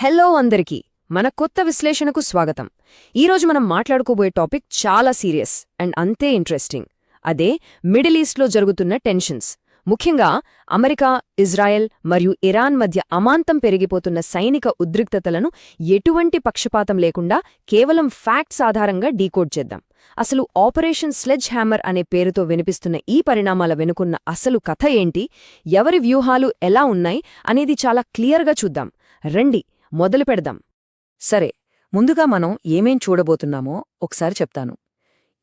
Hello అందరికీ మన కొత్త విశ్లేషణకు స్వాగతం. ఈరోజు మనం మాట్లాడుకోబోయే టాపిక్ చాలా సీరియస్ అండ్ అంతే ఇంట్రెస్టింగ్. అదే మిడిల్ ఈస్ట్లో జరుగుతున్న టెన్షన్స్, ముఖ్యంగా అమెరికా, ఇజ్రాయెల్ మరియు ఇరాన్ మధ్య అమాంతం పెరిగిపోతున్న సైనిక ఉద్రిక్తతలను ఎటువంటి పక్షపాతం లేకుండా కేవలం ఫ్యాక్ట్స్ ఆధారంగా డీకోడ్ చేద్దాం. అసలు ఆపరేషన్ స్లెడ్జ్ హ్యామర్ అనే పేరుతో వినిపిస్తున్న ఈ పరిణామాల వెనుకున్న అసలు కథ ఏంటి, ఎవరి వ్యూహాలు ఎలా ఉన్నాయి అనేది చాలా క్లియర్గా చూద్దాం. రండి మొదలు పెడదాం. సరే, ముందుగా మనం ఏమేం చూడబోతున్నామో ఒకసారి చెప్తాను.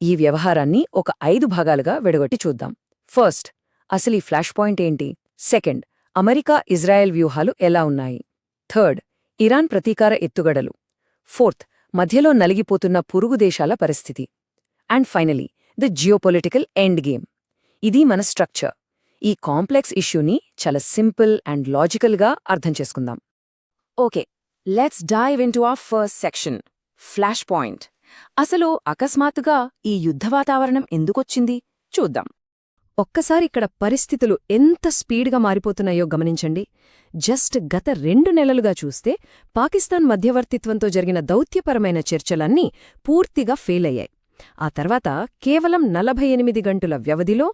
ఈ వ్యవహారాన్ని ఒక 5 భాగాలుగా విడగొట్టి చూద్దాం. ఫస్ట్, అసలు ఈ ఫ్లాష్ పాయింట్ ఏంటి? సెకండ్, అమెరికా ఇజ్రాయెల్ వ్యూహాలు ఎలా ఉన్నాయి? థర్డ్, ఇరాన్ ప్రతీకార ఎత్తుగడలు. ఫోర్త్, మధ్యలో నలిగిపోతున్న పొరుగు దేశాల పరిస్థితి. And finally, the geopolitical end game. ఇది మన స్ట్రక్చర్. ఈ కాంప్లెక్స్ ఇష్యూని చాలా సింపుల్ అండ్ లాజికల్గా అర్థం చేసుకుందాం. Okay, let's dive into our first section, flash point. అసలు అకస్మాత్తుగా ఈ యుద్ధ వాతావరణం ఎందుకొచ్చింది చూద్దాం. ఒక్కసారి ఇక్కడ పరిస్థితులు ఎంత స్పీడ్గా మారిపోతున్నాయో గమనించండి. జస్ట్ గత 2 నెలలుగా చూస్తే పాకిస్తాన్ మధ్యవర్తిత్వంతో జరిగిన దౌత్యపరమైన చర్చలన్నీ పూర్తిగా ఫెయిల్ అయ్యాయి. ఆ తర్వాత కేవలం 48 గంటల వ్యవధిలో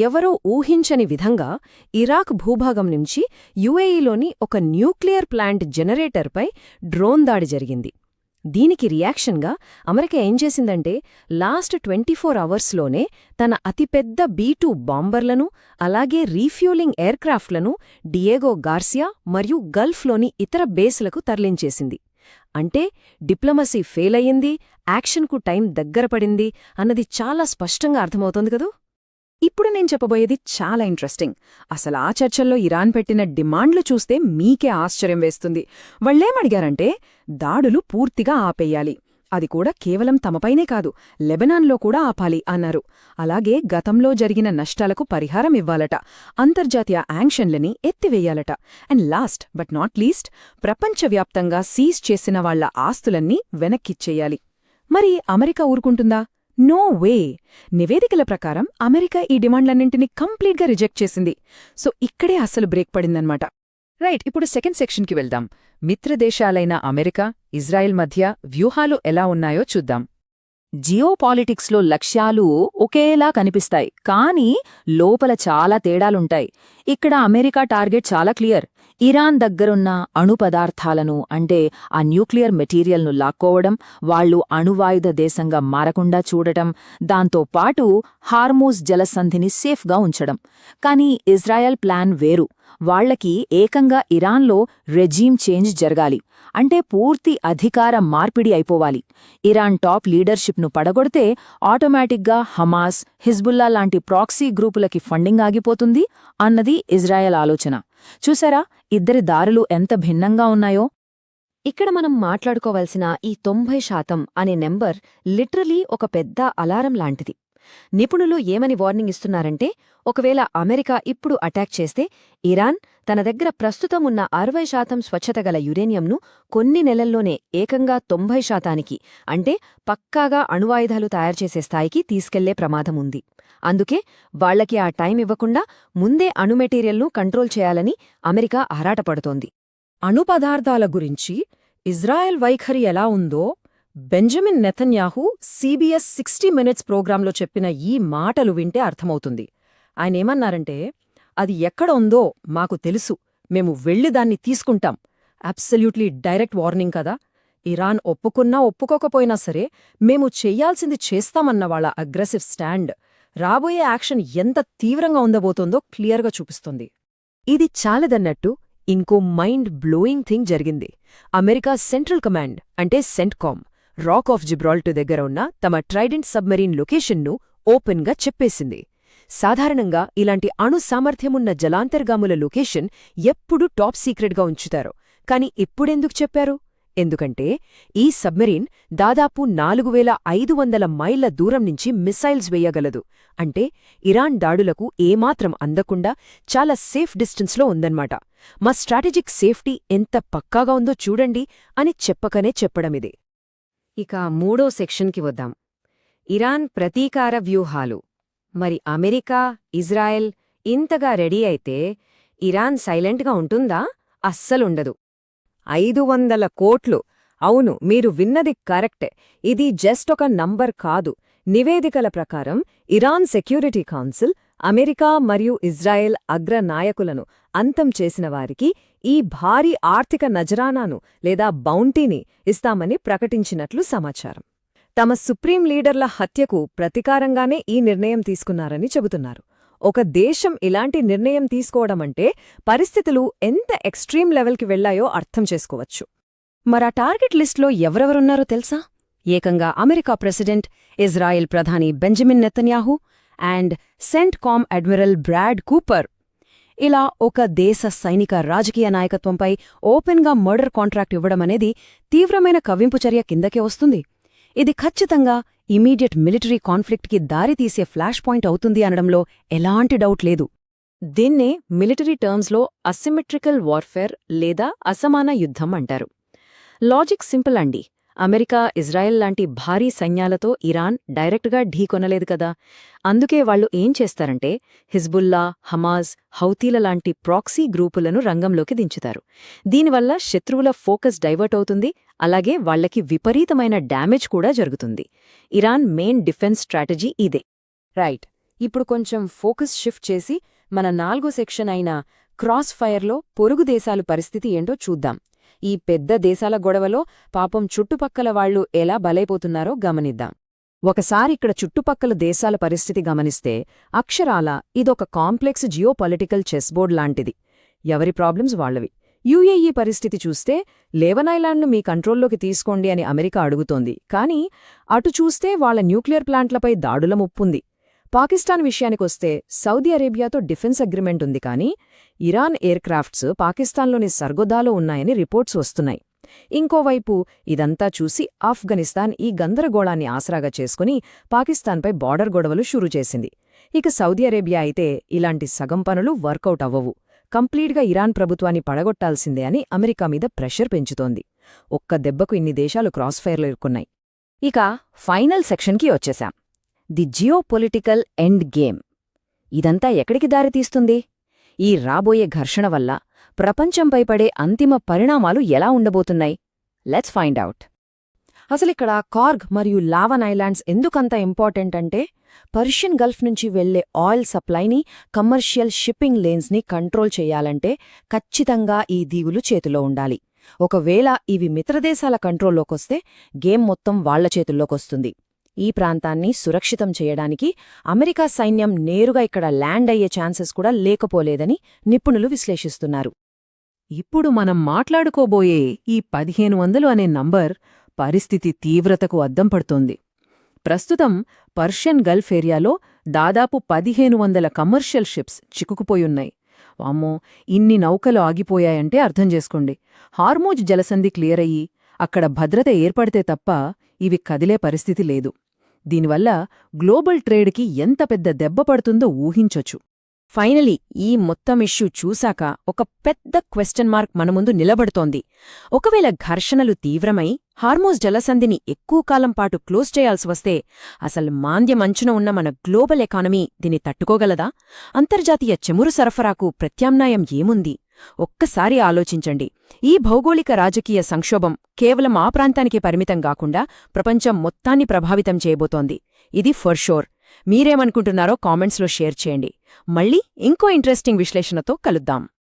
ఎవరో ఊహించని విధంగా ఇరాక్ భూభాగం నుంచి యుఏఈలోని ఒక న్యూక్లియర్ ప్లాంట్ జనరేటర్పై డ్రోన్ దాడి జరిగింది. దీనికి రియాక్షన్గా అమెరికా ఏం చేసిందంటే లాస్ట్ 24 అవర్స్లోనే తన అతిపెద్ద B-2 బాంబర్లను, అలాగే రీఫ్యూలింగ్ ఎయిర్క్రాఫ్ట్లను డియేగో గార్సియా మరియు గల్ఫ్లోని ఇతర బేస్లకు తరలించేసింది. అంటే డిప్లొమసీ ఫెయిల్ అయ్యింది, యాక్షన్కు టైం దగ్గరపడింది అన్నది చాలా స్పష్టంగా అర్థమవుతోంది కదూ. ఇప్పుడు నేను చెప్పబోయేది చాలా ఇంట్రెస్టింగ్. అసలు ఆ చర్చల్లో ఇరాన్ పెట్టిన డిమాండ్లు చూస్తే మీకే ఆశ్చర్యం వేస్తుంది. వాళ్ళేమడిగారంటే దాడులు పూర్తిగా ఆపేయాలి, అది కూడా కేవలం తమపైనే కాదు, లెబనాన్లో కూడా ఆపాలి అన్నారు. అలాగే గతంలో జరిగిన నష్టాలకు పరిహారం ఇవ్వాలట, అంతర్జాతీయ యాక్షన్లని ఎత్తివేయాలట. And last but not least, ప్రపంచవ్యాప్తంగా సీజ్ చేసిన వాళ్ల ఆస్తులన్నీ వెనక్కిచ్చేయాలి. మరి అమెరికా ఊరుకుంటుందా? No way. నివేదికల ప్రకారం అమెరికా ఈ డిమాండ్లన్నింటినీ కంప్లీట్గా రిజెక్ట్ చేసింది. సో ఇక్కడే అసలు బ్రేక్ పడిందన్నమాట. రైట్, ఇప్పుడు సెకండ్ సెక్షన్కి వెళ్దాం. మిత్రదేశాలైన అమెరికా, ఇజ్రాయెల్ మధ్య వ్యూహాలు ఎలా ఉన్నాయో చూద్దాం. జియోపాలిటిక్స్లో లక్ష్యాలు ఒకేలా కనిపిస్తాయి, కానీ లోపల చాలా తేడాలుంటాయి. ఇక్కడ అమెరికా టార్గెట్ చాలా క్లియర్. ఇరాన్ దగ్గరున్న అణు పదార్థాలను, అంటే ఆ న్యూక్లియర్ మెటీరియల్ను లాక్కోవడం, వాళ్లు అణువాయుధ దేశంగా మారకుండా చూడటం, దాంతోపాటు హార్మూజ్ జలసంధిని సేఫ్గా ఉంచడం. కానీ ఇజ్రాయెల్ ప్లాన్ వేరు. వాళ్లకి ఏకంగా ఇరాన్లో రెజీమ్ చేంజ్ జరగాలి, అంటే పూర్తి అధికార మార్పిడి అయిపోవాలి. ఇరాన్ టాప్ లీడర్షిప్ను పడగొడితే ఆటోమేటిక్గా హమాస్, హిజ్బుల్లా లాంటి ప్రాక్సీ గ్రూపులకి ఫండింగ్ ఆగిపోతుంది అన్నది ఇజ్రాయెల్ ఆలోచన. చూసారా ఇద్దరి దారులు ఎంత భిన్నంగా ఉన్నాయో? ఇక్కడ మనం మాట్లాడుకోవాల్సిన ఈ 90% అనే నెంబర్ లిటరలీ ఒక పెద్ద అలారం లాంటిది. నిపుణులు ఏమని వార్నింగ్ ఇస్తున్నారంటే, ఒకవేళ అమెరికా ఇప్పుడు అటాక్ చేస్తే ఇరాన్ తన దగ్గర ప్రస్తుతం ఉన్న 60% స్వచ్ఛతగల యురేనియంను కొన్ని నెలల్లోనే ఏకంగా 90%కి, అంటే పక్కాగా అణువాయుధాలు తయారుచేసే స్థాయికి తీసుకెళ్లే ప్రమాదం ఉంది. అందుకే వాళ్లకి ఆ టైం ఇవ్వకుండా ముందే అణు మెటీరియల్ను కంట్రోల్ చేయాలని అమెరికా ఆరాటపడుతోంది. అణు పదార్థాల గురించి ఇజ్రాయెల్ వైఖరి ఎలా ఉందో బెంజమిన్ నెతన్యాహు CBS 60 Minutes ప్రోగ్రాంలో చెప్పిన ఈ మాటలు వింటే అర్థమవుతుంది. ఆయనేమన్నారంటే, అది ఎక్కడ ఉందో మాకు తెలుసు, మేము వెళ్లి దాన్ని తీసుకుంటాం. అబ్సల్యూట్లీ డైరెక్ట్ వార్నింగ్ కదా. ఇరాన్ ఒప్పుకున్నా ఒప్పుకోకపోయినా సరే మేము చెయ్యాల్సింది చేస్తామన్న వాళ్ళ అగ్రెసివ్ స్టాండ్ రాబోయే యాక్షన్ ఎంత తీవ్రంగా ఉండబోతోందో క్లియర్గా చూపిస్తుంది. ఇది చాలదన్నట్టు ఇంకో మైండ్ బ్లోయింగ్ థింగ్ జరిగింది. అమెరికా సెంట్రల్ కమాండ్, అంటే సెంట్కామ్, రాక్ ఆఫ్ జిబ్రాల్టర్ దగ్గర ఉన్న తమ ట్రైడెంట్ సబ్మెరీన్ లొకేషన్ను ఓపెన్గా చెప్పేసింది. సాధారణంగా ఇలాంటి అణు సామర్థ్యమున్న జలాంతర్గాముల లొకేషన్ ఎప్పుడూ టాప్ సీక్రెట్గా ఉంచుతారు. కాని ఇప్పుడెందుకు చెప్పారు? ఎందుకంటే ఈ సబ్మెరీన్ దాదాపు 4500 మైళ్ల దూరం నుంచి మిసైల్స్ వేయగలదు. అంటే ఇరాన్ దాడులకు ఏమాత్రం అందకుండా చాలా సేఫ్ డిస్టెన్స్లో ఉందన్నమాట. మా స్ట్రాటజిక్ సేఫ్టీ ఎంత పక్కాగా ఉందో చూడండి అని చెప్పకనే చెప్పడమిదే. ఇక మూడో సెక్షన్కి వద్దాం. ఇరాన్ ప్రతీకార వ్యూహాలు. మరి అమెరికా, ఇజ్రాయెల్ ఇంతగా రెడీ అయితే ఇరాన్ సైలెంట్గా ఉంటుందా? అస్సలుండదు. 500 కోట్లు. అవును, మీరు విన్నది కరెక్టే. ఇది జస్ట్ ఒక నంబర్ కాదు. నివేదికల ప్రకారం ఇరాన్ సెక్యూరిటీ కౌన్సిల్ అమెరికా మరియు ఇజ్రాయెల్ అగ్ర నాయకులను అంతం చేసిన వారికి ఈ భారీ ఆర్థిక నజరానాను లేదా బౌంటీని ఇస్తామని ప్రకటించినట్లు సమాచారం. తమ సుప్రీం లీడర్ల హత్యకు ప్రతీకారంగానే ఈ నిర్ణయం తీసుకున్నారని చెబుతున్నారు. ఒక దేశం ఇలాంటి నిర్ణయం తీసుకోవడమంటే పరిస్థితులు ఎంత ఎక్స్ట్రీమ్ లెవెల్కి వెళ్లాయో అర్థం చేసుకోవచ్చు. మరా టార్గెట్ లిస్ట్లో ఎవరెవరున్నారో తెలుసా? ఏకంగా అమెరికా ప్రెసిడెంట్, ఇజ్రాయెల్ ప్రధాని Benjamin Netanyahu and CENTCOM admiral Brad Cooper. ఇలా ఒక దేశ సైనిక రాజకీయ నాయకత్వంపై ఓపెన్గా మర్డర్ కాంట్రాక్ట్ ఇవ్వడమనేది తీవ్రమైన కవ్వింపు చర్య కిందకే వస్తుంది. ఇది ఖచ్చితంగా ఇమీడియట్ మిలిటరీ కాన్ఫ్లిక్ట్కి దారితీసే ఫ్లాష్ పాయింట్ అవుతుంది అనడంలో ఎలాంటి డౌట్ లేదు. దీన్నే మిలిటరీ టర్మ్స్లో అసిమెట్రికల్ వార్ఫేర్ లేదా అసమాన యుద్ధం అంటారు. లాజిక్ సింపుల్ అండి. అమెరికా, ఇజ్రాయెల్ లాంటి భారీ సైన్యాలతో ఇరాన్ డైరెక్ట్గా ఢీకొనలేదు కదా. అందుకే వాళ్లు ఏం చేస్తారంటే హిజ్బుల్లా, హమాజ్, హౌతీల లాంటి ప్రాక్సీ గ్రూపులను రంగంలోకి దించుతారు. దీనివల్ల శత్రువుల ఫోకస్ డైవర్ట్ అవుతుంది, అలాగే వాళ్లకి విపరీతమైన డ్యామేజ్ కూడా జరుగుతుంది. ఇరాన్ మెయిన్ డిఫెన్స్ స్ట్రాటజీ ఇదే. రైట్. ఇప్పుడు కొంచెం ఫోకస్ షిఫ్ట్ చేసి మన 4వ సెక్షన్ అయిన క్రాస్ ఫైర్లో పొరుగు దేశాలు పరిస్థితి ఏంటో చూద్దాం. ఈ పెద్ద దేశాల గొడవలో పాపం చుట్టుపక్కల వాళ్లు ఎలా బలైపోతున్నారో గమనిద్దాం. ఒకసారిక్కడ చుట్టుపక్కల దేశాల పరిస్థితి గమనిస్తే అక్షరాల ఇదొక కాంప్లెక్స్ జియోపాలిటికల్ చెస్బోర్డ్ లాంటిది. ఎవరి ప్రాబ్లమ్స్ వాళ్లవి. యుఏఈ పరిస్థితి చూస్తే లేవనైలాండ్ను మీ కంట్రోల్లోకి తీసుకోండి అని అమెరికా అడుగుతోంది. కానీ అటు చూస్తే వాళ్ల న్యూక్లియర్ ప్లాంట్లపై దాడుల ముప్పుంది. పాకిస్తాన్ విషయానికొస్తే సౌదీ అరేబియాతో డిఫెన్స్ అగ్రిమెంట్ ఉంది, కానీ ఇరాన్ ఎయిర్ క్రాఫ్ట్స్ పాకిస్తాన్లోని సర్గోదాలో ఉన్నాయని రిపోర్ట్స్ వస్తున్నాయి. ఇంకోవైపు ఇదంతా చూసి ఆఫ్ఘనిస్తాన్ ఈ గందరగోళాన్ని ఆసరాగా చేసుకుని పాకిస్తాన్పై బార్డర్ గొడవలు షురూ చేసింది. ఇక సౌదీ అరేబియా అయితే ఇలాంటి సగం పనులు వర్కౌట్ అవ్వవు, కంప్లీట్గా ఇరాన్ ప్రభుత్వాన్ని పడగొట్టాల్సిందే అని అమెరికా మీద ప్రెషర్ పెంచుతోంది. ఒక్క దెబ్బకు ఇన్ని దేశాలు క్రాస్ ఫైర్లో ఇరుక్కున్నాయి. ఇక ఫైనల్ సెక్షన్కి వచ్చేశాం. The geopolitical end game. ఇదంతా ఎక్కడికి దారితీస్తుంది? ఈ రాబోయే ఘర్షణ వల్ల ప్రపంచంపై పడే అంతిమ పరిణామాలు ఎలా ఉండబోతున్నాయి? Let's find out. అసలిక్కడ కార్గ్ మరియు లావన్ ఐలాండ్స్ ఎందుకంత ఇంపార్టెంట్ అంటే, పర్షియన్ గల్ఫ్ నుంచి వెళ్లే ఆయిల్ సప్లైని, కమర్షియల్ షిప్పింగ్ లేన్స్ని కంట్రోల్ చెయ్యాలంటే ఖచ్చితంగా ఈ దీవులు చేతిలో ఉండాలి. ఒకవేళ ఇవి మిత్రదేశాల కంట్రోల్లోకొస్తే గేమ్ మొత్తం వాళ్ల చేతుల్లోకొస్తుంది. ఈ ప్రాంతాన్ని సురక్షితం చేయడానికి అమెరికా సైన్యం నేరుగా ఇక్కడ ల్యాండ్ అయ్యే ఛాన్సెస్ కూడా లేకపోలేదని నిపుణులు విశ్లేషిస్తున్నారు. ఇప్పుడు మనం మాట్లాడుకోబోయే ఈ 1500 అనే నంబర్ పరిస్థితి తీవ్రతకు అద్దం పడుతోంది. ప్రస్తుతం పర్షియన్ గల్ఫ్ ఏరియాలో దాదాపు 1500 కమర్షియల్ షిప్స్ చిక్కుకుపోయున్నాయి. వామ్మో, ఇన్ని నౌకలు ఆగిపోయాయంటే అర్థం చేసుకోండి. హార్మూజ్ జలసంధి క్లియర్ అయ్యి అక్కడ భద్రత ఏర్పడితే తప్ప ఇవి కదిలే పరిస్థితి లేదు. దీనివల్ల గ్లోబల్ ట్రేడ్కి ఎంత పెద్ద దెబ్బ పడుతుందో ఊహించొచ్చు. ఫైనలీ ఈ మొత్తం ఇష్యూ చూశాక ఒక పెద్ద క్వెశ్చన్ మార్క్ మన ముందు నిలబడుతోంది. ఒకవేళ ఘర్షణలు తీవ్రమై హార్మూజ్ జలసంధిని ఎక్కువ కాలం పాటు క్లోజ్ చేయాల్సి వస్తే అసలు మాంద్యమంచున ఉన్న మన గ్లోబల్ ఎకానమీ దీన్ని తట్టుకోగలదా? అంతర్జాతీయ చమురు సరఫరాకు ప్రత్యామ్నాయం ఏముంది? ఒక్కసారి ఆలోచించండి. ఈ భౌగోళిక రాజకీయ సంక్షోభం కేవలం ఆ ప్రాంతానికి పరిమితం కాకుండా ప్రపంచం మొత్తాన్ని ప్రభావితం చేయబోతోంది. ఇది ఫర్ షూర్. మీరేమనుకుంటున్నారో కామెంట్స్లో షేర్ చేయండి. మళ్ళీ ఇంకో ఇంట్రెస్టింగ్ విశ్లేషణతో కలుద్దాం.